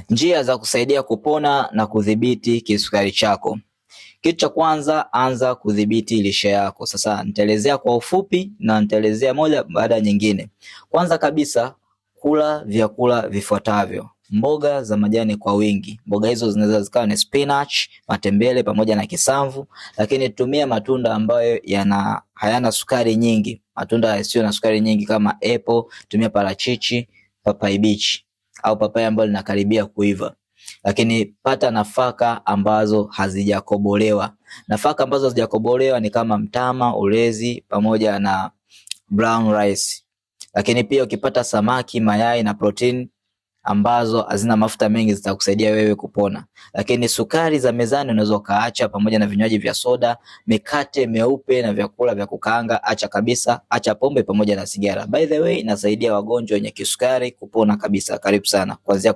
Njia za kusaidia kupona na kudhibiti kisukari chako. Kitu cha kwanza, anza kudhibiti lishe yako. Sasa nitaelezea kwa ufupi na nitaelezea moja baada ya nyingine. Kwanza kabisa, kula vyakula vifuatavyo: mboga za majani kwa wingi. Mboga hizo zinaweza zikawa ni spinach, matembele pamoja na kisamvu, lakini tumia matunda ambayo hayana sukari nyingi. Matunda yasiyo na sukari nyingi kama apple, tumia parachichi, papai bichi au papai ambalo linakaribia kuiva. Lakini pata nafaka ambazo hazijakobolewa. Nafaka ambazo hazijakobolewa ni kama mtama, ulezi pamoja na brown rice. Lakini pia ukipata samaki, mayai na protein ambazo hazina mafuta mengi zitakusaidia wewe kupona. Lakini sukari za mezani unaweza kaacha, pamoja na vinywaji vya soda, mikate meupe na vyakula vya kukaanga acha kabisa. Acha pombe pamoja na sigara. By the way, inasaidia wagonjwa wenye kisukari kupona kabisa. Karibu sana. Kuanzia